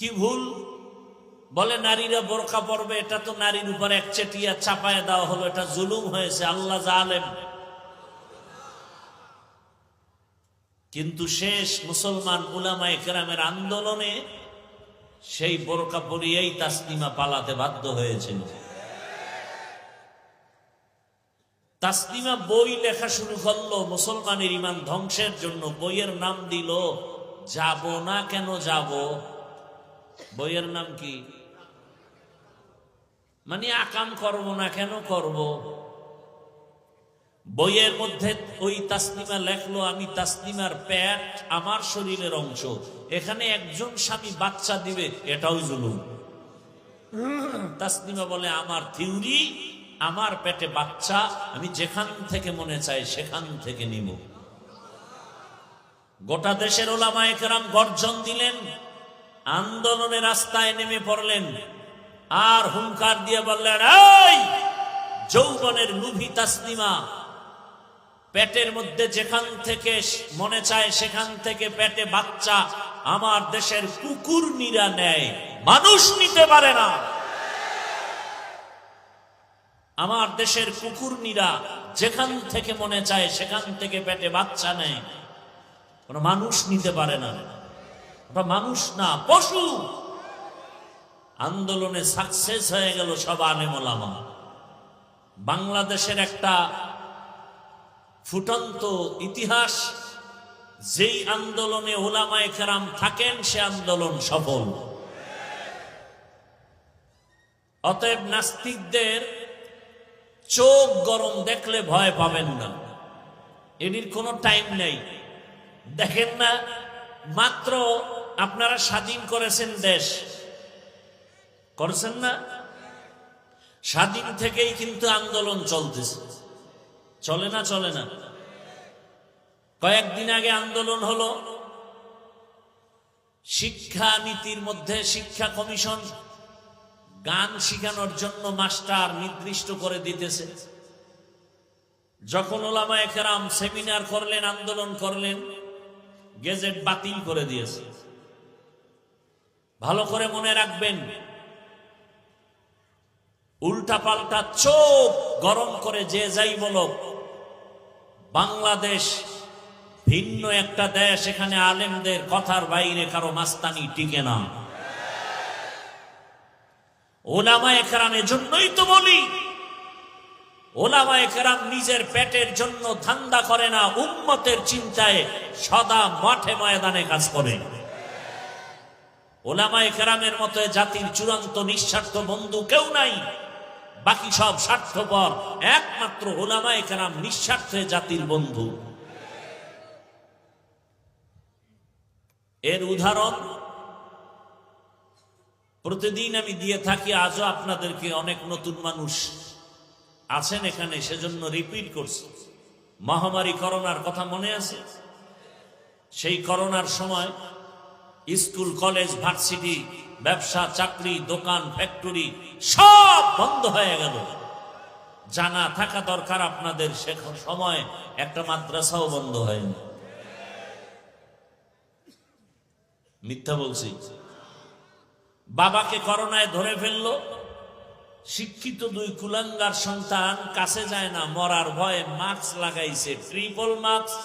কি ভুল? বলে নারীরা বোরকা পরবে, এটা তো নারীর উপর একচেটিয়া চাপায় দেওয়া হলো, এটা জুলুম হয়েছে, আল্লাহ জালেম। কিন্তু শেষ মুসলমান উলামায়ে কেরামের আন্দোলনে সেই বোরকা পরিয়েই তাসলিমা পালাতে বাধ্য হয়েছিল। তাসলিমা বই লেখা শুরু করলো মুসলমানের ঈমান ধ্বংসের জন্য। বইয়ের নাম দিল যাব না কেন যাব। বইয়ের নাম কি? মানে আকাম করব না কেন করব। বইয়ের মধ্যে ওই তাসলিমা লেখলো, আমি তাসলিমার পেট আমার শরীরের অংশ, এখানে একজন স্বামী বাচ্চা দিবে, এটাও জুলুম। তাসলিমা বলে আমার থিওরি, আমার পেটে বাচ্চা, আমি যেখান থেকে মনে চাই সেখান থেকে নিব। গোটা দেশের উলামায়ে কেরাম গর্জন দিলেন, আন্দোলনে রাস্তায় নেমে পড়লেন, আর হুঙ্কার দিয়ে বললেন, এই যৌবনের লোভী তাসলিমা, পেটের মধ্যে যেখান থেকে মনে চায় সেখান থেকে পেটে বাচ্চা আমার দেশের কুকুর নিরা নেয়, মানুষ নিতে পারে না। আমার দেশের কুকুর নিরা যেখান থেকে মনে চায় সেখান থেকে পেটে বাচ্চা নেয়, কোন মানুষ নিতে পারে না। ওটা মানুষ না, পশু। আন্দোলনে সাকসেস হয়ে গেল সব আলেম ওলামা। বাংলাদেশের একটা ফুটন্ত ইতিহাস, যেই আন্দোলনে উলামায়ে কেরাম থাকেন সে আন্দোলন সফল। অতএব নাস্তিকদের চোখ গরম দেখলে ভয় পাবেন না, এটির কোনো টাইম নেই। দেখেন না, মাত্র আপনারা স্বাধীন করেছেন দেশ, করেছেন না? স্বাধীন থেকেই কিন্তু আন্দোলন চলতেছে, চলে না? চলে না? কয়েকদিন আগে আন্দোলন হলো শিক্ষা নীতির মধ্যে। শিক্ষা কমিশন গান শিখানোর জন্য মাস্টার নির্দিষ্ট করে দিতেছে। যখন উলামায়ে কেরাম সেমিনার করলেন, আন্দোলন করলেন, গেজেট বাতিল করে দিয়েছে। ভালো করে মনে রাখবেন, উল্টা পাল্টা চোখ গরম করে যে যাই বলো, বাংলাদেশ ভিন্ন একটা দেশ, এখানে আলেমদের কথার বাইরে কারো মাস্তানি টিকে না। উলামায়ে কেরাম, এজন্যই তো বলি, উলামায়ে কেরাম নিজের পেটের জন্য ধান্দা করে না, উম্মতের চিন্তায় সদা মাঠে ময়দানে কাজ করে। উলামায়ে কেরামের মতো জাতির চূড়ান্ত নিঃস্বার্থ বন্ধু কেউ নাই, বাকি সব স্বার্থপর। একমাত্র উলামায়ে কেরাম নিঃস্বার্থে জাতির বন্ধু। এর উদাহরণ প্রতিদিন আমি দিয়ে থাকি, আজও আপনাদেরকে। অনেক নতুন মানুষ আছেন এখানে, সেজন্য রিপিট করছি। মহামারী করোনার কথা মনে আছে? সেই করোনার সময় স্কুল, কলেজ, ভার্সিটি, ব্যবসা, চাকরি, দোকান, ফ্যাক্টরি সব বন্ধ হয়ে গেল। জানা থাকা দরকার আপনাদের, সে সময় একটা মাদ্রাসাও বন্ধ হয়নি। মিথ্যা বলছি? বাবাকে করোনায় ধরে ফেললো, শিক্ষিত দুই কুলাঙ্গার সন্তান কাছে যায় না, মরার ভয়ে মাস্ক লাগাইছে, ট্রিপল মাস্ক।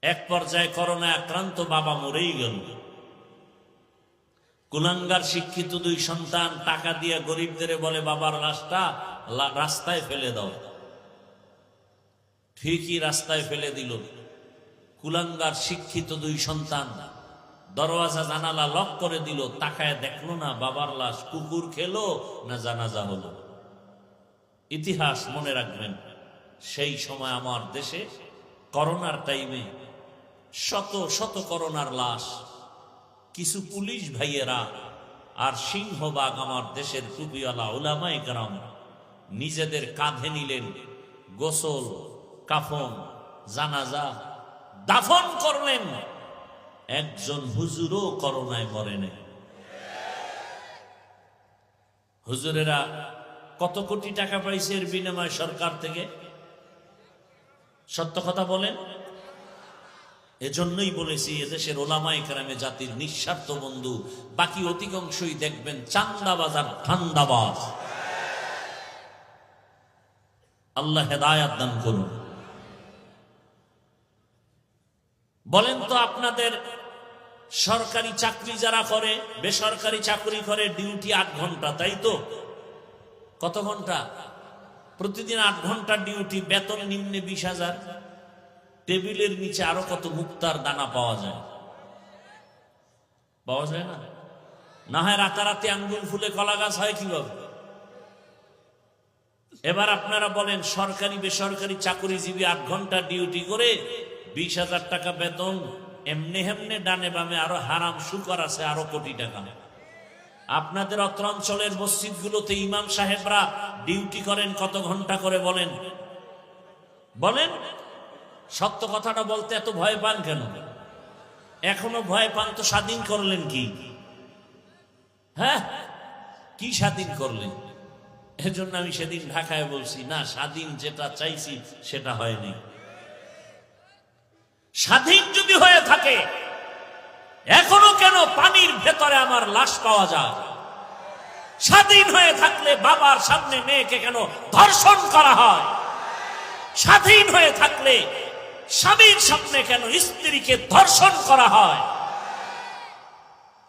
এক পর্যায়ে করোনায় আক্রান্ত বাবা মরেই গেল। কুলাঙ্গার শিক্ষিত দুই সন্তান টাকা দিয়ে গরিবদের বলে, বাবার লাশটা রাস্তায় ফেলে দাও। ঠিকই রাস্তায় ফেলে দিল। কুলাঙ্গার শিক্ষিত দুই সন্তান দরওয়াজা জানালা লক করে দিল, তাকায় দেখলো না বাবার লাশ। কুকুর খেলো না জানাজা হলো। ইতিহাস মনে রাখবেন, সেই সময় আমার দেশে করোনার টাইমে শত শত করোনার লাশ। কিছু পুলিশ ভাইয়েরা আর সিংহবাগ আমার দেশের টুপিওয়ালা উলামায়ে কেরাম নিজেদের কাঁধে নিলেন, গোসল, কাফন, জানাজা, দাফন করলেন। একজন হুজুরও করোনায় মরেনি। হুজুরেরা কত কোটি টাকা পাইছে এর বিনিময়ে সরকার থেকে? সত্য কথা বলেন। এজন্যই বলেছি এদেশের ওলামায়ে কেরামে জাতির নিঃস্বার্থ বন্ধু, বাকি অধিকাংশই দেখবেন চান্দাবাজ আর ধান্দাবাজ। আল্লাহ হেদায়াত দান করুন। বলেন তো, আপনাদের সরকারি চাকরি যারা করে, বেসরকারি চাকরি করে, ডিউটি 8 ঘন্টা, তাই তো? কত ঘন্টা? প্রতিদিন 8 ঘন্টা ডিউটি, বেতন নিম্নে 20,000। টেবিলের নিচে আরো কত মুক্তার দানা পাওয়া যায়? পাওয়া যায় না? না হয় রাতারাতি আঙ্গুল ফুলে কলা গাছ হয় কিভাবে? এবার আপনারা বলেন, সরকারি বেসরকারি চাকরিজীবী 8 ঘন্টা ডিউটি করে 20,000 টাকা বেতন, এমনি হেমনে ডানে বামে আরো হারাম শুকর আছে আরো কোটি টাকা। আপনাদের অত্র অঞ্চলের মসজিদগুলোতে ইমাম সাহেবরা ডিউটি করেন কত ঘন্টা করে বলেন? বলেন, সত্য কথাটা বলতে এত ভয় পান কেন? এখনো ভয় পান তো স্বাধীন করলেন কি? হ্যাঁ, কি স্বাধীন করলেন? এজন্য আমি সেদিন ঢাকায় বলছি, না, স্বাধীন যেটা চাইছি সেটা হয়নি। স্বাধীন যদি হয়ে থাকে, এখনো কেন পানির ভেতরে আমার লাশ পাওয়া যায়? স্বাধীন হয়ে থাকলে বাবার সামনে মেয়েকে কেন ধর্ষণ করা হয়? স্বাধীন হয়ে থাকলে স্বামীর সামনে কেন স্ত্রীকে ধর্ষণ করা হয়?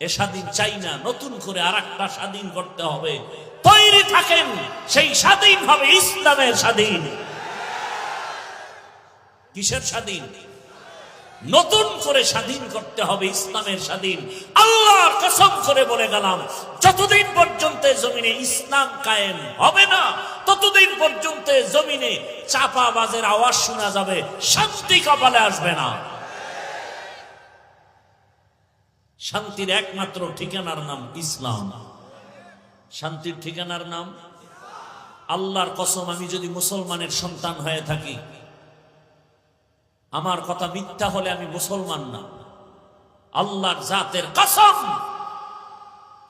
এ স্বাধীন চাই না, নতুন করে আরেকটা স্বাধীন করতে হবে। তৈরি থাকেন, সেই স্বাধীন হবে ইসলামের স্বাধীন। কিসের স্বাধীন? নতুন করে স্বাধীন করতে হবে ইসলামের স্বাধীন। আল্লাহর কসম করে বলে গেলাম, যতদিন পর্যন্ত জমিনে ইসলাম কায়েম হবে না, ততদিন পর্যন্ত জমিনে চাপাবাজের আওয়াজ শোনা যাবে, শান্তি কপালে আসবে না। শান্তির একমাত্র ঠিকানার নাম ইসলাম। শান্তির ঠিকানার নাম আল্লাহর কসম, আমি যদি মুসলমানের সন্তান হয়ে থাকি, আমার কথা মিথ্যা হলে আমি মুসলমান না। আল্লাহর জাতের কসম,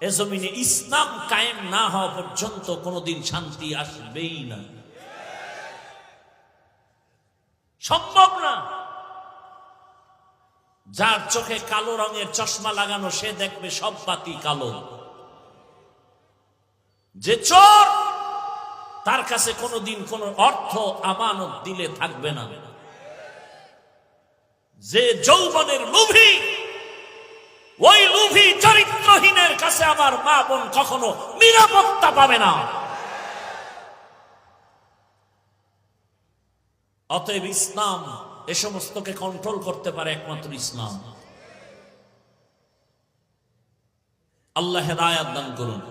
এ জমিনে ইসলাম কায়েম না হওয়া পর্যন্ত কোনোদিন শান্তি আসবেই না, সম্ভব না। যার চোখে কালো রঙের চশমা লাগানো, সে দেখবে সব বাতি কালো। যে চোর, তার কাছে কোনোদিন কোনো অর্থ আমানত দিলে থাকবে না। যে যৌবনের লোভী, ওই লোভী চরিত্রহীনের কাছে আমার মা বোন কখনো নিরাপত্তা পাবে না। অতএব ইসলাম এ সমস্তকে কন্ট্রোল করতে পারে একমাত্র ইসলাম। আল্লাহ হেদায়াত দান করুন।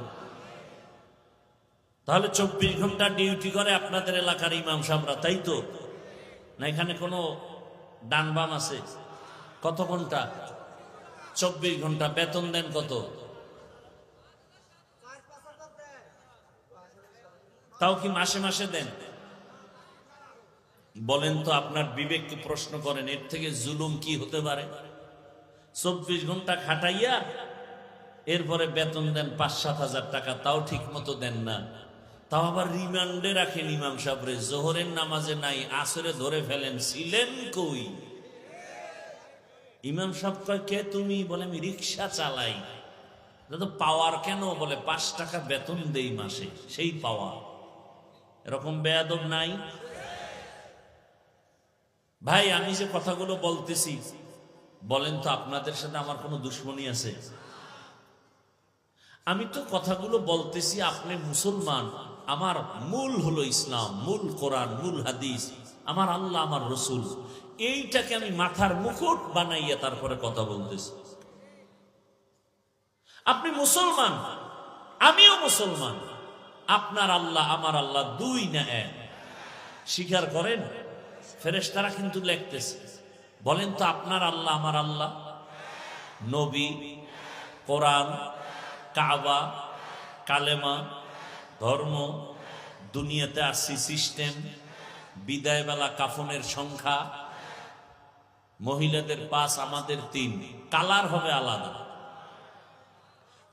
তাহলে 24 ঘন্টা ডিউটি করে আপনাদের এলাকার ইমাম সাহেবরা, তাই তো? না এখানে কোনো ডান বাম আছে? কত ঘন্টা? 24 ঘন্টা। বেতন দেন কত? তাও কি মাসে মাসে দেন? বলেন তো, আপনার বিবেককে প্রশ্ন করেন, এর থেকে জুলুম কি হতে পারে? 24 ঘন্টা খাটাইয়া এরপরে বেতন দেন 5-7 হাজার টাকা, তাও ঠিক মতো দেন না। তাও আবার রিমান্ডে রাখেন ইমাম সাহেবরে, জোহরের নামাজে নাই, আসরে ধরে ফেলেন, ছিলেন কই? ইমাম সাহেব কয়, কে তুমি? বলে, আমি রিক্সা চালাই। দাদা, পাওয়ার কেন? বলে, 5 টাকা বেতন দেই মাসে, সেই পাওয়ার। এরকম বেয়াদব নাই? ভাই, আমি যে কথাগুলো বলতেছি, বলেন তো, আপনাদের সাথে আমার কোনো দুশ্মনী আছে? আমি তো কথাগুলো বলতেছি, আপনি মুসলমান, আমার মূল হলো ইসলাম, মূল কোরআন, মূল হাদিস, আমার আল্লাহ, আমার রসুল। এইটাকে আমি মাথার মুকুট বানাইয়া তারপরে কথা বলতেছি। আপনি মুসলমান, আমিও মুসলমান, আপনার আল্লাহ আমার আল্লাহ দুই না এক, স্বীকার করেন? ফেরেশতারা কিন্তু লিখতেছে। বলেন তো, আপনার আল্লাহ আমার আল্লাহ, নবী, কোরআন, কাবা, কালেমা, ধর্ম, দুনিয়াতে আসছি সিস্টেম, বিদায়বেলা কাফনের সংখ্যা, মহিলাদের 5, আমাদের 3, কালার হবে আলাদা।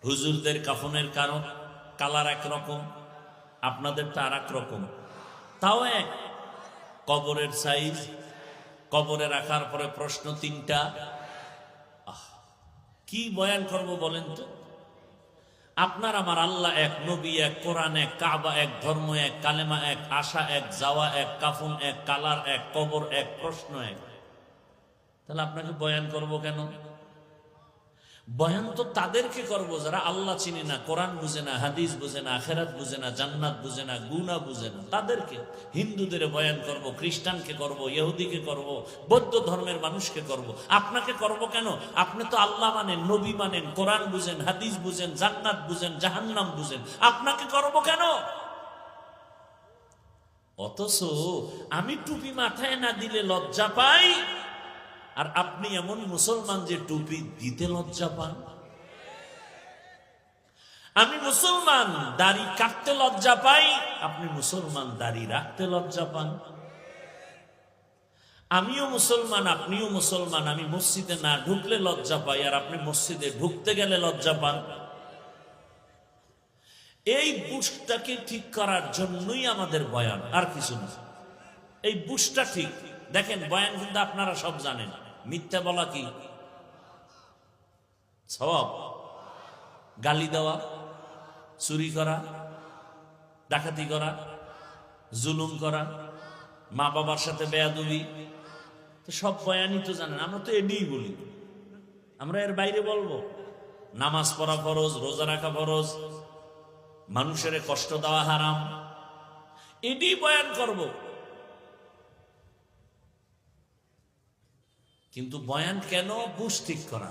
হুজুরদের কাফনের কারণ কালার একরকম, আপনাদেরটা আর এক রকম, তাও এক। কবরের সাইজ, কবরে রাখার পরে প্রশ্ন তিনটা। কি বয়ান করব বলেন তো? আপনার আমার আল্লাহ এক, নবী এক, কোরআন এক, কাবা এক, ধর্ম এক, কালেমা এক, আশা এক, যাওয়া এক, কাফন এক, কালার এক, কবর এক, প্রশ্ন এক। তাহলে আপনাকে বয়ান করব কেন? বয়ান তো তাদেরকে করব যারা আল্লাহ চিনে না, কোরআন বুঝে না, হাদিস বুঝে না, আখেরাত বুঝে না, জান্নাত বুঝে না, গুনাহ বুঝে না, তাদেরকে। হিন্দুদের বয়ান করব, খ্রিস্টানকে করব, ইহুদিকে করব, বৌদ্ধ ধর্মের মানুষকে করব। আপনাকে করব কেন? আপনি তো আল্লাহ মানেন, নবী মানেন, কোরআন বুঝেন, হাদিস বুঝেন, জান্নাত বুঝেন, জাহান্নাম বুঝেন, আপনাকে করব কেন? অথচ আমি টুপি মাথায় না দিলে লজ্জা পাই, আর আপনি এমন মুসলমান যে টুপি দিতে লজ্জা পান। আমি মুসলমান, দাড়ি কাটতে লজ্জা পাই, আপনি মুসলমান, দাড়ি রাখতে লজ্জা পান। আমিও মুসলমান, আপনিও মুসলমান, আমি মসজিদে না ঢুকলে লজ্জা পাই, আর আপনি মসজিদে ঢুকতে গেলে লজ্জা পান। এই বুঝটাকে ঠিক করার জন্যই আমাদের বয়ান, আর কিছু না। এই বুঝটা ঠিক দেখেন। বয়ান কিন্তু আপনারা সব জানেন। মিথ্যা বলা কি সওয়াব? গালি দেওয়া, চুরি করা, ডাকাতি করা, জুলুম করা, মা বাবার সাথে বেয়াদবি, তো সব বয়ানই তো জানেন। আমরা তো এডিই বলি, আমরা এর বাইরে বলবো? নামাজ পড়া ফরজ, রোজা রাখা ফরজ, মানুষের কষ্ট দেওয়া হারাম, এডি বয়ান করব। কিন্তু বয়ান কেন? বুঝ ঠিক করা।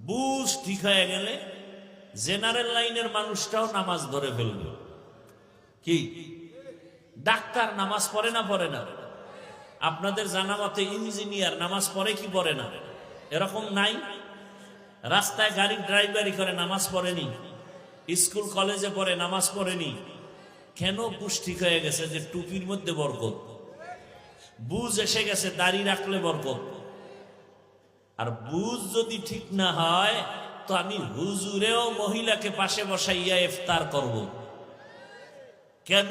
বুঝ ঠিক হয়ে গেলে জেনারেল লাইনের মানুষটাও নামাজ ধরে ফেলবে। কি ডাক্তার নামাজ পড়ে না? পড়ে না। আপনাদের জানা মতে ইঞ্জিনিয়ার নামাজ পড়ে কি পড়ে না? এরকম নাই? রাস্তায় গাড়ি ড্রাইভারি করে নামাজ পড়েনি? স্কুল কলেজে পড়ে নামাজ পড়েনি? কেন? বুঝ ঠিক হয়ে গেছে যে টুপির মধ্যে বরকত। বুঝ এসে গেছে দাড়ি রাখলে বরকত। আর বুঝ যদি ঠিক না হয় তো আমি হুজুরেও মহিলাকে পাশে বসাইয়া ইফতার করব। কেন?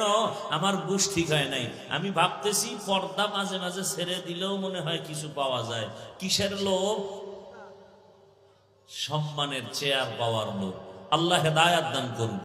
আমার বুঝ ঠিক হয় নাই। আমি ভাবতেছি পর্দা মাঝে মাঝে ছেড়ে দিলেও মনে হয় কিছু পাওয়া যায়। কিসের লোভ? সম্মানের চেয়ার পাওয়ার লোভ। আল্লাহ হেদায়াত দান করুন।